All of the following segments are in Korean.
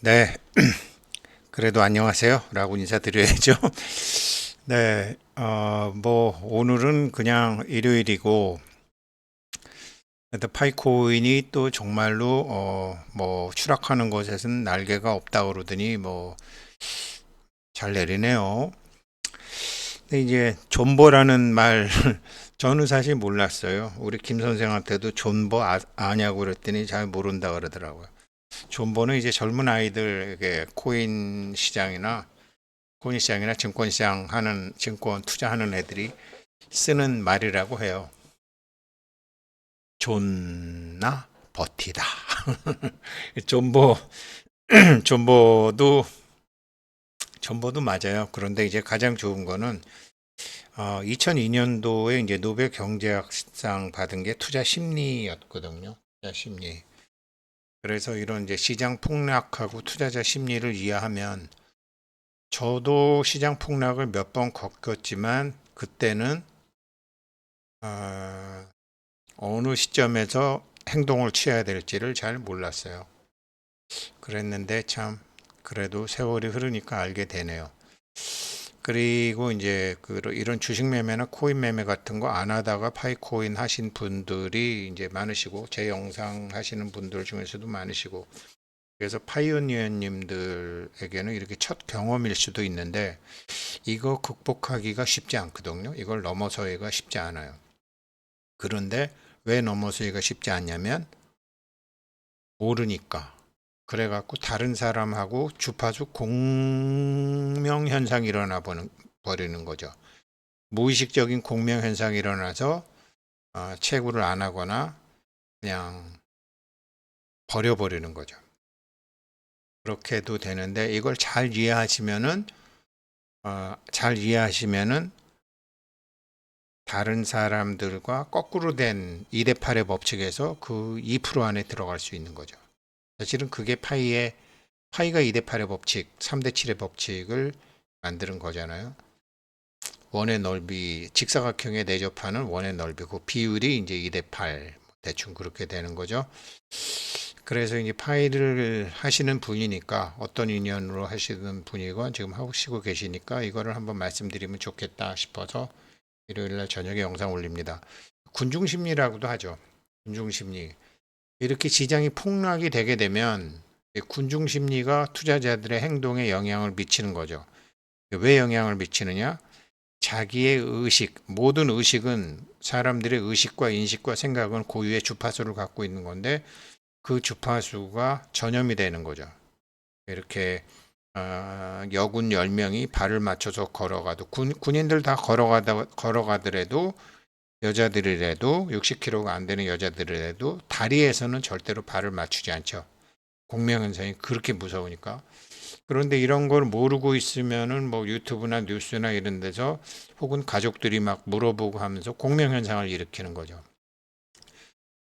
네, 그래도 안녕하세요 라고 인사드려야죠. 네, 오늘은 그냥 일요일이고, 근데 파이코인이 또 정말로, 추락하는 곳에서는 날개가 없다 그러더니, 잘 내리네요. 근데 이제, 존버라는 말, 저는 사실 몰랐어요. 우리 김 선생한테도 존버 아냐고 그랬더니 잘 모른다 그러더라고요. 존버는 이제 젊은 아이들에게 코인 시장이나 증권 시장 하는 증권 투자하는 애들이 쓰는 말이라고 해요. 존나 버티다. 존버 존버도 존버도 맞아요. 그런데 이제 가장 좋은 거는 2002년도에 이제 노벨 경제학상 받은 게 투자 심리였거든요. 투자 심리. 그래서 이런 이제 시장 폭락하고 투자자 심리를 이해하면 저도 시장 폭락을 몇 번 겪었지만 그때는 어, 어느 시점에서 행동을 취해야 될지를 잘 몰랐어요. 그랬는데 참 그래도 세월이 흐르니까 알게 되네요. 그리고 이제 이런 주식 매매나 코인 매매 같은 거 안 하다가 파이코인 하신 분들이 이제 많으시고 제 영상 하시는 분들 중에서도 많으시고 그래서 파이오니어님들에게는 이렇게 첫 경험일 수도 있는데 이거 극복하기가 쉽지 않거든요. 이걸 넘어서기가 쉽지 않아요. 그런데 왜 넘어서기가 쉽지 않냐면 모르니까. 그래갖고 다른 사람하고 주파수 공명 현상이 버리는 거죠. 무의식적인 공명 현상이 일어나서 채굴을 안 하거나 그냥 버려버리는 거죠. 그렇게도 되는데 이걸 잘 이해하시면은 다른 사람들과 거꾸로 된 2대 8의 법칙에서 그 2% 안에 들어갈 수 있는 거죠. 사실은 그게 파이가 2대 8의 법칙, 3대 7의 법칙을 만드는 거잖아요. 원의 넓이, 직사각형에 내접하는 원의 넓이, 그 비율이 이제 2대 8, 대충 그렇게 되는 거죠. 그래서 이제 파이를 하시는 분이니까 어떤 인연으로 하시는 분이건 지금 하시고 계시니까 이거를 한번 말씀드리면 좋겠다 싶어서 일요일날 저녁에 영상 올립니다. 군중심리라고도 하죠. 군중심리. 이렇게 시장이 폭락이 되게 되면 군중심리가 투자자들의 행동에 영향을 미치는 거죠. 왜 영향을 미치느냐? 자기의 의식, 모든 의식은 사람들의 의식과 인식과 생각은 고유의 주파수를 갖고 있는 건데 그 주파수가 전염이 되는 거죠. 이렇게 여군 10명이 발을 맞춰서 걸어가도 군인들 다 걸어가더라도 여자들이라도 60kg가 안 되는 여자들이라도 다리에서는 절대로 발을 맞추지 않죠. 공명현상이 그렇게 무서우니까. 그런데 이런 걸 모르고 있으면은 뭐 유튜브나 뉴스나 이런 데서 혹은 가족들이 막 물어보고 하면서 공명현상을 일으키는 거죠.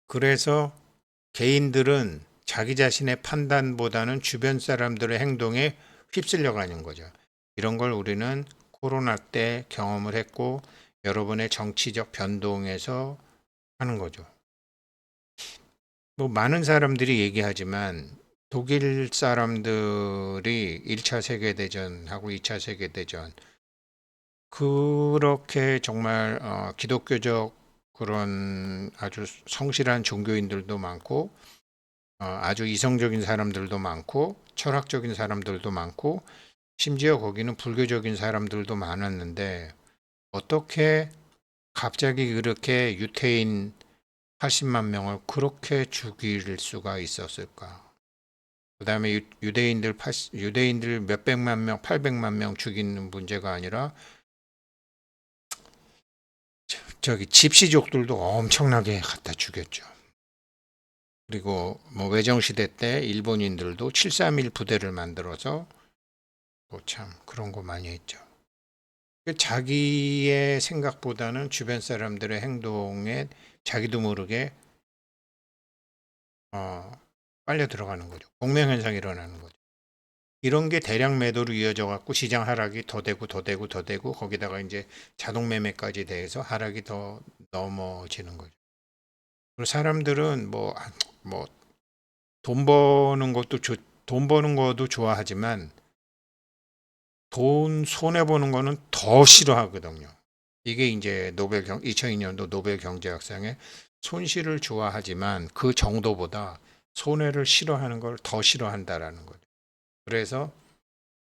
그래서 개인들은 자기 자신의 판단보다는 주변 사람들의 행동에 휩쓸려 가는 거죠. 이런 걸 우리는 코로나 때 경험을 했고 여러분의 정치적 변동에서 하는 거죠. 뭐 많은 사람들이 얘기하지만 독일 사람들이 1차 세계대전하고 2차 세계대전 그렇게 정말 기독교적 그런 아주 성실한 종교인들도 많고 아주 이성적인 사람들도 많고 철학적인 사람들도 많고 심지어 거기는 불교적인 사람들도 많았는데 어떻게 갑자기 그렇게 유태인 80만 명을 그렇게 죽일 수가 있었을까? 그다음에 유대인들 몇백만 명, 800만 명 죽이는 문제가 아니라 저기 집시족들도 엄청나게 갖다 죽였죠. 그리고 뭐 외정 시대 때 일본인들도 731 부대를 만들어서 뭐 참 그런 거 많이 했죠. 자기의 생각보다는 주변 사람들의 행동에 자기도 모르게 어, 빨려 들어가는 거죠. 공명현상이 일어나는 거죠. 이런 게 대량 매도로 이어져 갖고 시장 하락이 더 되고 더 되고 더 되고 거기다가 이제 자동 매매까지 돼서 하락이 더 넘어지는 거죠. 그리고 사람들은 뭐 돈 버는 것도 돈 버는 거도 좋아하지만 돈 손해 보는 거는 더 싫어하거든요. 이게 이제 2002년도 노벨 경제학상의 손실을 좋아하지만 그 정도보다 손해를 싫어하는 걸 더 싫어한다라는 거죠. 그래서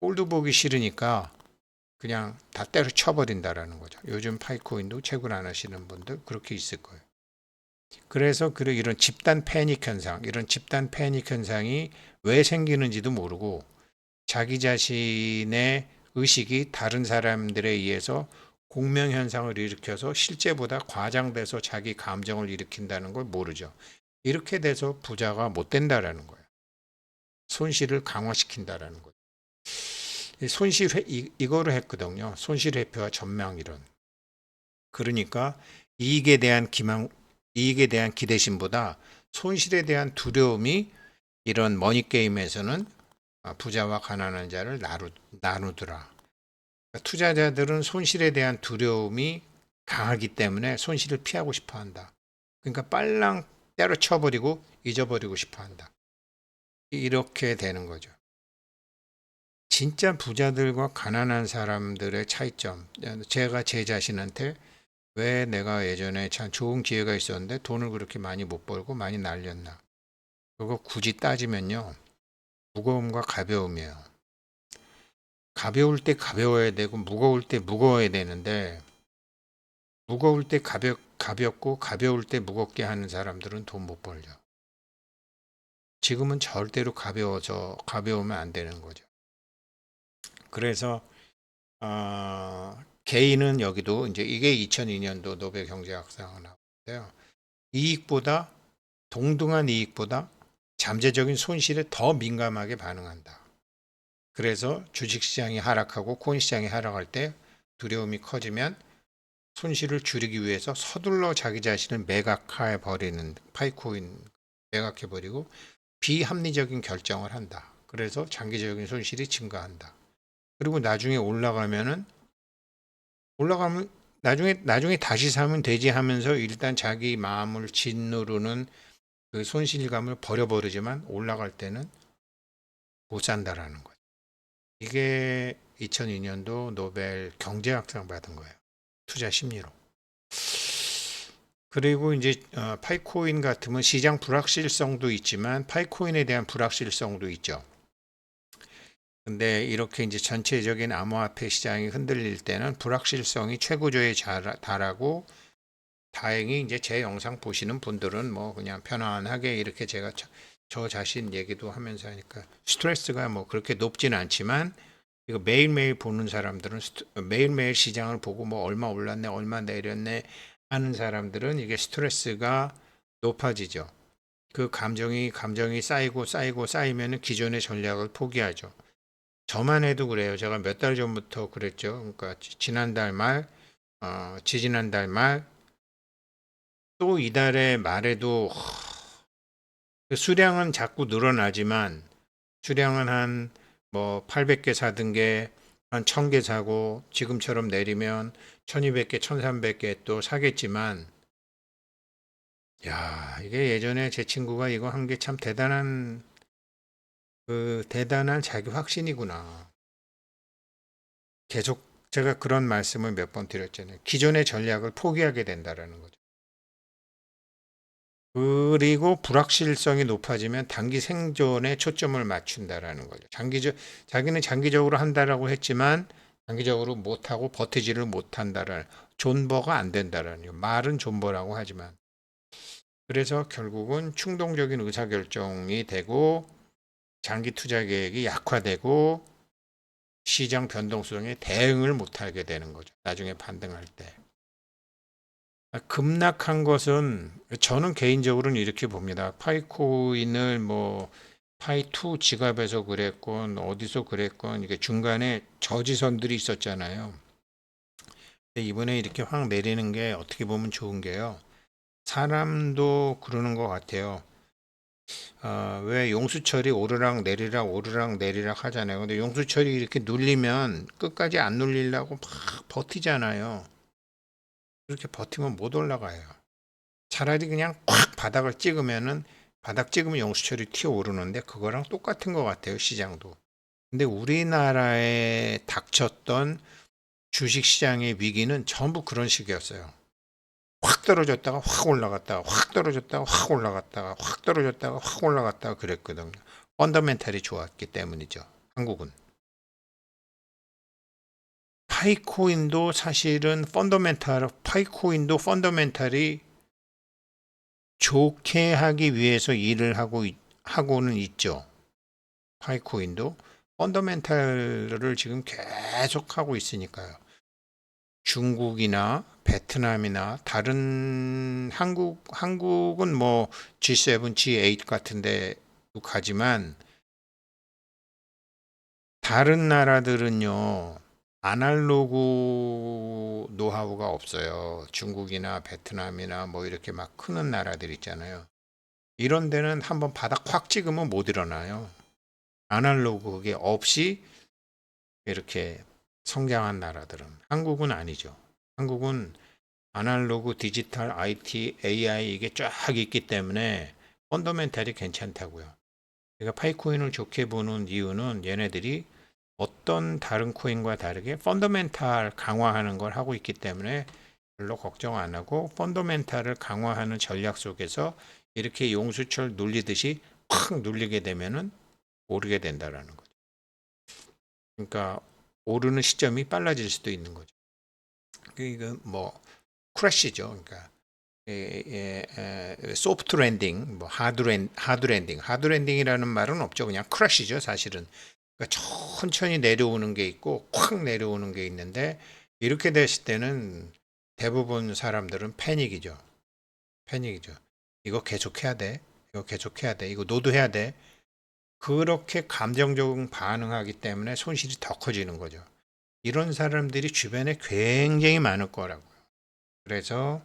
꼴도 보기 싫으니까 그냥 다 때려쳐버린다라는 거죠. 요즘 파이코인도 채굴 안 하시는 분들 그렇게 있을 거예요. 그래서 이런 집단 패닉 현상, 이런 집단 패닉 현상이 왜 생기는지도 모르고 자기 자신의 의식이 다른 사람들에 의해서 공명 현상을 일으켜서 실제보다 과장돼서 자기 감정을 일으킨다는 걸 모르죠. 이렇게 돼서 부자가 못 된다라는 거예요. 손실을 강화시킨다라는 거예요. 이거를 했거든요. 손실회피와 전망이론. 그러니까 이익에 대한 기대심보다 손실에 대한 두려움이 이런 머니게임에서는 부자와 가난한 자를 나누더라. 투자자들은 손실에 대한 두려움이 강하기 때문에 손실을 피하고 싶어 한다. 그러니까 빨랑 때려쳐버리고 잊어버리고 싶어 한다. 이렇게 되는 거죠. 진짜 부자들과 가난한 사람들의 차이점. 제가 제 자신한테 왜 내가 예전에 참 좋은 기회가 있었는데 돈을 그렇게 많이 못 벌고 많이 날렸나. 그거 굳이 따지면요. 무거움과 가벼움이에요. 가벼울 때 가벼워야 되고 무거울 때 무거워야 되는데 무거울 때 가볍고 가벼울 때 무겁게 하는 사람들은 돈 못 벌죠. 지금은 절대로 가벼우면 안 되는 거죠. 그래서 개인은 여기도 이제 이게 2002년도 노벨 경제학상을 나왔는데요. 동등한 이익보다 잠재적인 손실에 더 민감하게 반응한다. 그래서 주식시장이 하락하고 코인시장이 하락할 때 두려움이 커지면 손실을 줄이기 위해서 서둘러 자기 자신을 매각해버리는 파이코인 매각해버리고 비합리적인 결정을 한다. 그래서 장기적인 손실이 증가한다. 그리고 올라가면 나중에 다시 사면 되지 하면서 일단 자기 마음을 짓누르는 그 손실감을 버려버리지만 올라갈 때는 못 산다라는 거예요. 이게 2002년도 노벨 경제학상 받은 거예요. 투자 심리로. 그리고 이제 파이코인 같으면 시장 불확실성도 있지만 파이코인에 대한 불확실성도 있죠. 근데 이렇게 이제 전체적인 암호화폐 시장이 흔들릴 때는 불확실성이 최고조에 달하고 다행히 이제 제 영상 보시는 분들은 뭐 그냥 편안하게 이렇게 제가 저 자신 얘기도 하면서 하니까 스트레스가 뭐 그렇게 높진 않지만 이거 매일매일 보는 사람들은 매일매일 시장을 보고 뭐 얼마 올랐네 얼마 내렸네 하는 사람들은 이게 스트레스가 높아지죠. 그 감정이 쌓이면은 기존의 전략을 포기하죠. 저만 해도 그래요. 제가 몇 달 전부터 그랬죠. 그러니까 지난달 말, 지지난달 말, 또 이달의 말에도 그 수량은 자꾸 늘어나지만 수량은 한 뭐 800개 사던 게 한 1000개 사고 지금처럼 내리면 1200개, 1300개 또 사겠지만 야, 이게 예전에 제 친구가 이거 한 게 참 대단한 자기 확신이구나. 계속 제가 그런 말씀을 몇 번 드렸잖아요. 기존의 전략을 포기하게 된다라는 거죠. 그리고 불확실성이 높아지면 단기 생존에 초점을 맞춘다라는 거죠. 자기는 장기적으로 한다라고 했지만 장기적으로 못하고 버티지를 못한다라는 존버가 안 된다라는 거예요. 말은 존버라고 하지만 그래서 결국은 충동적인 의사결정이 되고 장기 투자 계획이 약화되고 시장 변동성에 대응을 못하게 되는 거죠. 나중에 반등할 때. 급락한 것은 저는 개인적으로는 이렇게 봅니다. 파이코인을 뭐 파이2 지갑에서 그랬건 어디서 그랬건 이게 중간에 저지선들이 있었잖아요. 근데 이번에 이렇게 확 내리는 게 어떻게 보면 좋은 게요. 사람도 그러는 것 같아요. 왜 용수철이 오르락 내리락 하잖아요. 근데 용수철이 이렇게 눌리면 끝까지 안 눌리려고 막 버티잖아요. 그렇게 버티면 못 올라가요. 차라리 그냥 콱 바닥을 찍으면은 바닥 찍으면 영수철이 튀어오르는데 그거랑 똑같은 것 같아요, 시장도. 근데 우리나라에 닥쳤던 주식시장의 위기는 전부 그런 식이었어요. 확 떨어졌다가 확 올라갔다가 확 떨어졌다가 확 올라갔다가 확 떨어졌다가 확 올라갔다가 그랬거든요. 펀더멘탈이 좋았기 때문이죠. 한국은. 파이코인도 사실은 펀더멘탈이 좋게 하기 위해서 일을 하고는 있죠. 파이코인도 펀더멘탈을 지금 계속 하고 있으니까요. 중국이나 베트남이나 다른 한국은 뭐 G7, G8 같은데 가지만 다른 나라들은요. 아날로그 노하우가 없어요. 중국이나 베트남이나 뭐 이렇게 막 크는 나라들 있잖아요. 이런 데는 한번 바닥 확 찍으면 못 일어나요. 아날로그 그게 없이 이렇게 성장한 나라들은. 한국은 아니죠. 한국은 아날로그, 디지털, IT, AI 이게 쫙 있기 때문에 펀더멘탈이 괜찮다고요. 제가 파이코인을 좋게 보는 이유는 얘네들이 어떤 다른 코인과 다르게 펀더멘탈 강화하는 걸 하고 있기 때문에 별로 걱정 안 하고 펀더멘탈을 강화하는 전략 속에서 이렇게 용수철 눌리듯이 팍 눌리게 되면은 오르게 된다라는 거죠. 그러니까 오르는 시점이 빨라질 수도 있는 거죠. 이거 뭐 크래시죠. 그러니까 소프트 랜딩, 뭐 하드 랜딩이라는 말은 없죠. 그냥 크래시죠, 사실은. 그러니까 천천히 내려오는 게 있고 콱 내려오는 게 있는데 이렇게 됐을 때는 대부분 사람들은 패닉이죠. 패닉이죠. 이거 계속해야 돼. 이거 계속해야 돼. 이거 노드해야 돼. 그렇게 감정적 반응하기 때문에 손실이 더 커지는 거죠. 이런 사람들이 주변에 굉장히 많을 거라고요. 그래서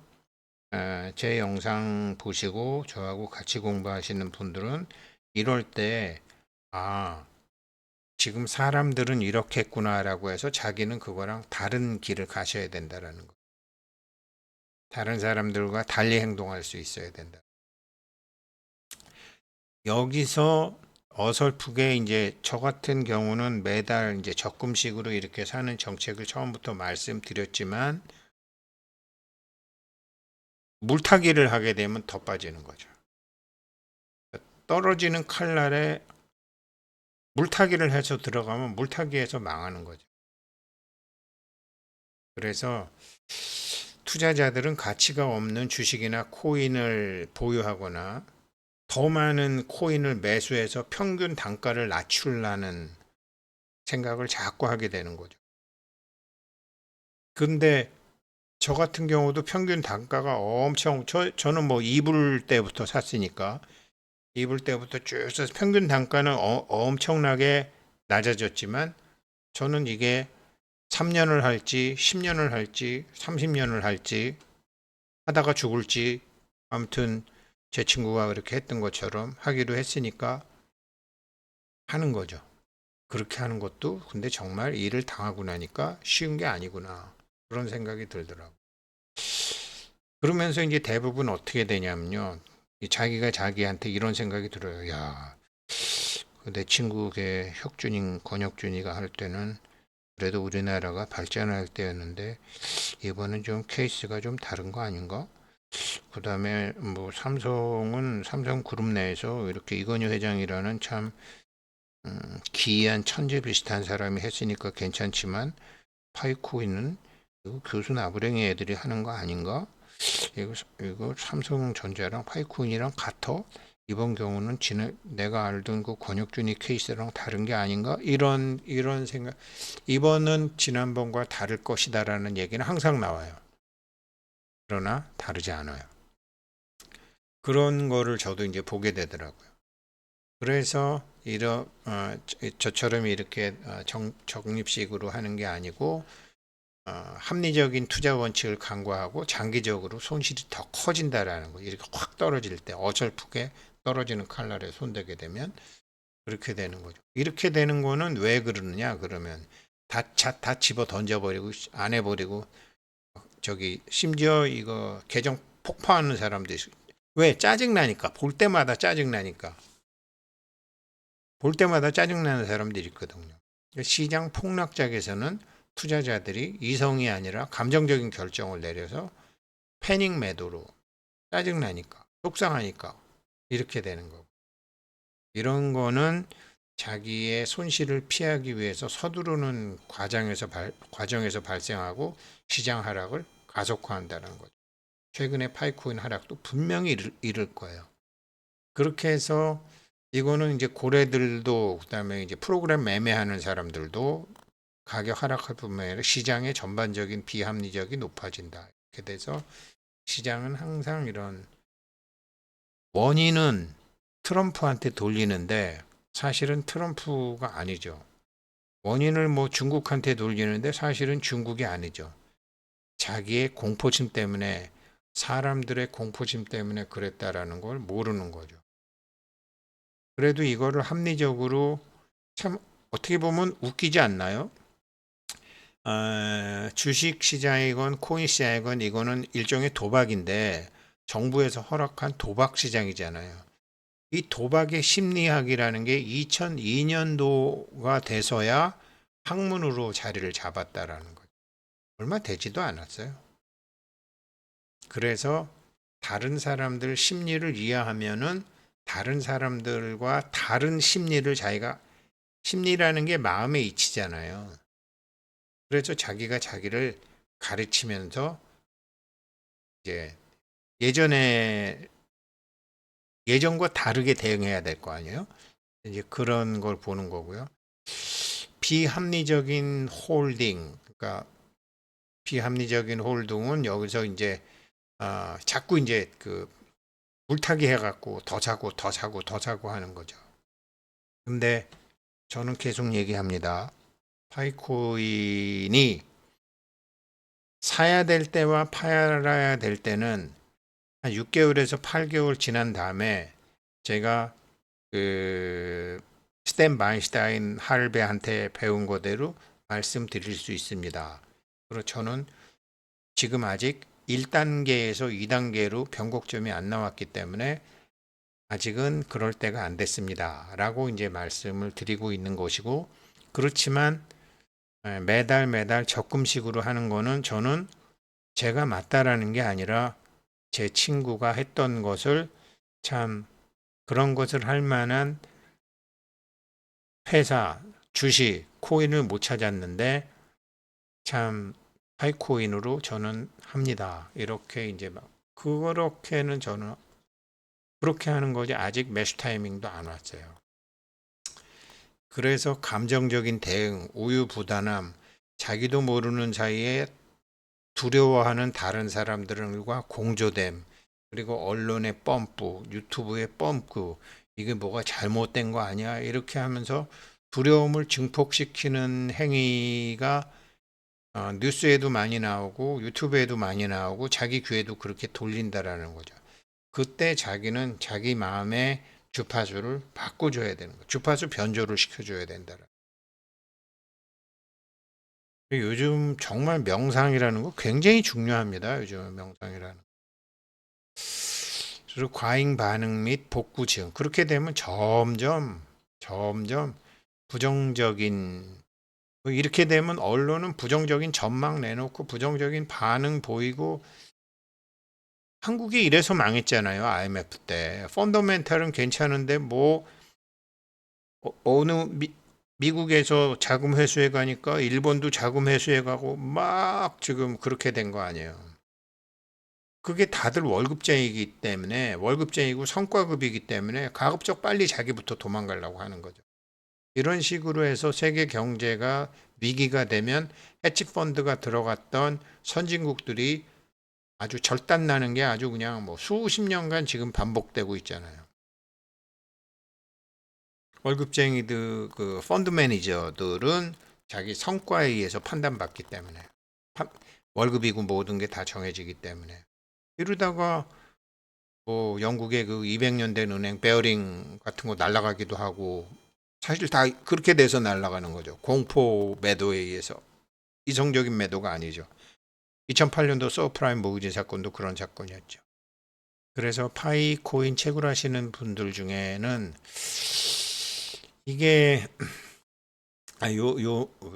제 영상 보시고 저하고 같이 공부하시는 분들은 이럴 때 아, 지금 사람들은 이렇게 했구나라고 해서 자기는 그거랑 다른 길을 가셔야 된다라는 거. 다른 사람들과 달리 행동할 수 있어야 된다. 여기서 어설프게 이제 저 같은 경우는 매달 이제 적금식으로 이렇게 사는 정책을 처음부터 말씀드렸지만 물타기를 하게 되면 더 빠지는 거죠. 떨어지는 칼날에 물타기를 해서 들어가면 물타기에서 망하는 거죠. 그래서 투자자들은 가치가 없는 주식이나 코인을 보유하거나 더 많은 코인을 매수해서 평균 단가를 낮추려는 생각을 자꾸 하게 되는 거죠. 근데 저 같은 경우도 평균 단가가 저는 뭐 2불 때부터 샀으니까 2불 때부터 쭉 해서 평균 단가는 엄청나게 낮아졌지만 저는 이게 3년을 할지 10년을 할지 30년을 할지 하다가 죽을지 아무튼 제 친구가 그렇게 했던 것처럼 하기로 했으니까 하는 거죠. 그렇게 하는 것도 근데 정말 일을 당하고 나니까 쉬운 게 아니구나. 그런 생각이 들더라고요. 그러면서 이제 대부분 어떻게 되냐면요. 자기가 자기한테 이런 생각이 들어요. 야, 내 친구 걔 권혁준이가 할 때는 그래도 우리나라가 발전할 때였는데 이번은 좀 케이스가 좀 다른 거 아닌가? 그다음에 뭐 삼성은 삼성그룹 내에서 이렇게 이건희 회장이라는 참 기이한 천재 비슷한 사람이 했으니까 괜찮지만 파이코인은 이거 교수 나부랭이 애들이 하는 거 아닌가? 이거 삼성전자랑 파이코인이랑 같아? 이번 경우는 내가 알던 그 권혁준이 케이스랑 다른 게 아닌가? 이런 생각. 이번은 지난번과 다를 것이다라는 얘기는 항상 나와요. 그러나 다르지 않아요. 그런 거를 저도 이제 보게 되더라고요. 그래서 저처럼 이렇게 적립식으로 하는 게 아니고 합리적인 투자 원칙을 강구하고 장기적으로 손실이 더 커진다라는 거. 이렇게 확 떨어질 때 어설프게 떨어지는 칼날에 손대게 되면 그렇게 되는 거죠. 이렇게 되는 거는 왜 그러느냐 그러면 다 집어 던져버리고 안 해버리고 저기 심지어 이거 계정 폭파하는 사람도 왜? 짜증나니까. 볼 때마다 짜증나니까. 볼 때마다 짜증나는 사람들이 있거든요. 시장 폭락작에서는 투자자들이 이성이 아니라 감정적인 결정을 내려서 패닉 매도로 짜증나니까, 속상하니까 이렇게 되는 거고. 이런 거는 자기의 손실을 피하기 위해서 서두르는 과정에서 발생하고 시장 하락을 가속화한다는 거죠. 최근에 파이코인 하락도 분명히 이를 거예요. 그렇게 해서 이거는 이제 고래들도 그다음에 이제 프로그램 매매하는 사람들도 가격 하락할 뿐만 아니라 시장의 전반적인 비합리적이 높아진다. 이렇게 돼서 시장은 항상 이런 원인은 트럼프한테 돌리는데 사실은 트럼프가 아니죠. 원인을 뭐 중국한테 돌리는데 사실은 중국이 아니죠. 자기의 공포심 때문에 사람들의 공포심 때문에 그랬다라는 걸 모르는 거죠. 그래도 이거를 합리적으로 참 어떻게 보면 웃기지 않나요? 주식 시장이건 코인 시장이건 이거는 일종의 도박인데 정부에서 허락한 도박 시장이잖아요. 이 도박의 심리학이라는 게 2002년도가 돼서야 학문으로 자리를 잡았다라는 거죠. 얼마 되지도 않았어요. 그래서 다른 사람들 심리를 이해하면은 다른 사람들과 다른 심리를 자기가 심리라는 게 마음의 이치잖아요. 그래서 자기가 자기를 가르치면서 이제 예전에 예전과 다르게 대응해야 될 거 아니에요? 이제 그런 걸 보는 거고요. 비합리적인 홀딩, 그러니까 비합리적인 홀딩은 여기서 이제 자꾸 이제 그 물타기 해갖고 더 사고 더 사고 더 사고 하는 거죠. 근데 저는 계속 얘기합니다. 파이코인이 사야 될 때와 팔아야 될 때는 한 6개월에서 8개월 지난 다음에 제가 그 스탠 바인슈타인 할배한테 배운 거대로 말씀드릴 수 있습니다. 그리고 저는 지금 아직 1단계에서 2단계로 변곡점이 안 나왔기 때문에 아직은 그럴 때가 안 됐습니다. 라고 이제 말씀을 드리고 있는 것이고, 그렇지만 매달 매달 적금식으로 하는 거는 저는 제가 맞다라는 게 아니라 제 친구가 했던 것을 참 그런 것을 할 만한 회사, 주식, 코인을 못 찾았는데 참 파이코인으로 저는 합니다. 이렇게 이제 막 그렇게는 저는 그렇게 하는 거지 아직 매수 타이밍도 안 왔어요. 그래서 감정적인 대응, 우유부단함, 자기도 모르는 사이에 두려워하는 다른 사람들과 공조됨, 그리고 언론의 펌프, 유튜브의 펌프, 이게 뭐가 잘못된 거 아니야? 이렇게 하면서 두려움을 증폭시키는 행위가 뉴스에도 많이 나오고 유튜브에도 많이 나오고 자기 귀에도 그렇게 돌린다라는 거죠. 그때 자기는 자기 마음의 주파수를 바꿔줘야 되는 거예요. 주파수 변조를 시켜줘야 된다. 요즘 정말 명상이라는 거 굉장히 중요합니다. 요즘 명상이라는 거. 그리고 과잉 반응 및 복구 지응. 그렇게 되면 점점 부정적인 이렇게 되면 언론은 부정적인 전망 내놓고 부정적인 반응 보이고 한국이 이래서 망했잖아요. IMF 때. 펀더멘탈은 괜찮은데 뭐 어느 미국에서 자금 회수해 가니까 일본도 자금 회수해 가고 막 지금 그렇게 된 거 아니에요. 그게 다들 월급쟁이기 때문에 월급쟁이고 성과급이기 때문에 가급적 빨리 자기부터 도망가려고 하는 거죠. 이런 식으로 해서 세계 경제가 위기가 되면 해치펀드가 들어갔던 선진국들이 아주 절단나는 게 아주 그냥 뭐 수십 년간 지금 반복되고 있잖아요. 월급쟁이들 그 펀드 매니저들은 자기 성과에 의해서 판단받기 때문에 월급이고 모든 게 다 정해지기 때문에 이러다가 뭐 영국의 그 200년 된 은행 베어링 같은 거 날아가기도 하고 사실 다 그렇게 돼서 날아가는 거죠. 공포 매도에 의해서 이성적인 매도가 아니죠. 2008년도 서프라임 모기지 사건도 그런 사건이었죠. 그래서 파이 코인 채굴하시는 분들 중에는 이게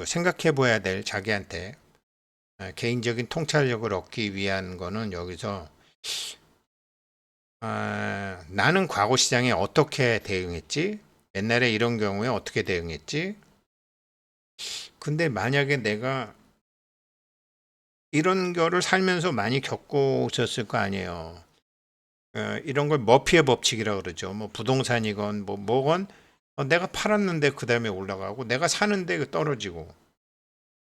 생각해 봐야 될 자기한테 개인적인 통찰력을 얻기 위한 거는 여기서 나는 과거 시장에 어떻게 대응했지? 옛날에 이런 경우에 어떻게 대응했지? 근데 만약에 내가 이런 거를 살면서 많이 겪고 있었을 거 아니에요. 이런 걸 머피의 법칙이라고 그러죠. 뭐 부동산이건 뭐건 내가 팔았는데 그 다음에 올라가고 내가 사는데 떨어지고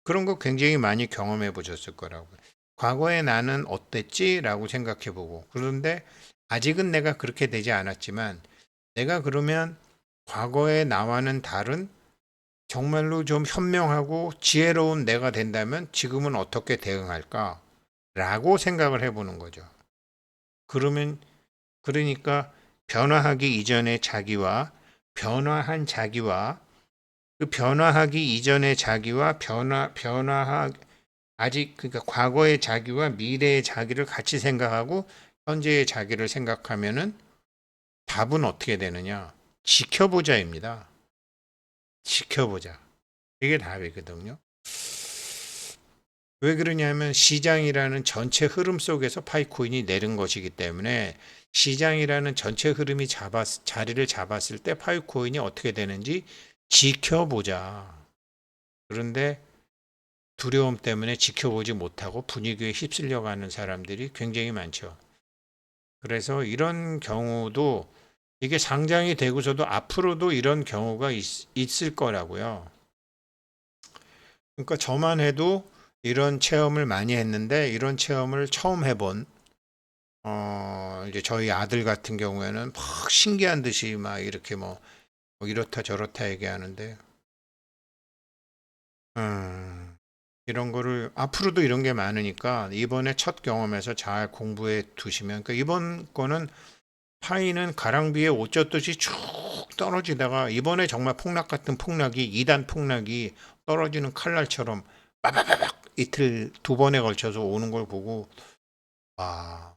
그런 거 굉장히 많이 경험해 보셨을 거라고. 과거에 나는 어땠지? 라고 생각해 보고 그런데 아직은 내가 그렇게 되지 않았지만 내가 그러면 과거의 나와는 다른 정말로 좀 현명하고 지혜로운 내가 된다면 지금은 어떻게 대응할까? 라고 생각을 해보는 거죠. 그러면, 그러니까 변화하기 이전의 자기와 변화한 자기와 그 변화하기 이전의 자기와 아직, 그러니까 과거의 자기와 미래의 자기를 같이 생각하고 현재의 자기를 생각하면은 답은 어떻게 되느냐? 지켜보자입니다. 지켜보자. 이게 답이거든요. 왜 그러냐면 시장이라는 전체 흐름 속에서 파이코인이 내린 것이기 때문에 시장이라는 전체 흐름이 자리를 잡았을 때 파이코인이 어떻게 되는지 지켜보자. 그런데 두려움 때문에 지켜보지 못하고 분위기에 휩쓸려 가는 사람들이 굉장히 많죠. 그래서 이런 경우도 이게 상장이 되고서도 앞으로도 이런 경우가 있을 거라고요. 그러니까 저만 해도 이런 체험을 많이 했는데 이런 체험을 처음 해본 이제 저희 아들 같은 경우에는 막 신기한 듯이 막 이렇게 뭐 이렇다 저렇다 얘기하는데 이런 거를 앞으로도 이런 게 많으니까 이번에 첫 경험에서 잘 공부해 두시면 그러니까 이번 거는 파이는 가랑비에 옷 젖듯이 쭉 떨어지다가 이번에 정말 폭락 같은 폭락이 2단 폭락이 떨어지는 칼날처럼 빠바바박 이틀 두 번에 걸쳐서 오는 걸 보고 와,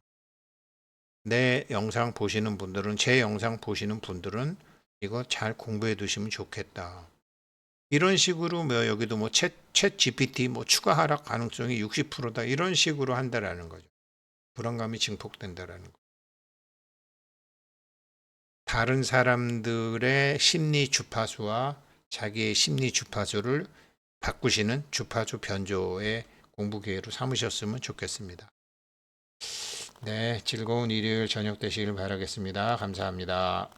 내 영상 보시는 분들은 제 영상 보시는 분들은 이거 잘 공부해 두시면 좋겠다. 이런 식으로 뭐 여기도 챗 GPT 뭐 추가 하락 가능성이 60%다 이런 식으로 한다라는 거죠. 불안감이 증폭된다라는 거. 다른 사람들의 심리 주파수와 자기의 심리 주파수를 바꾸시는 주파수 변조의 공부 기회로 삼으셨으면 좋겠습니다. 네, 즐거운 일요일 저녁 되시길 바라겠습니다. 감사합니다.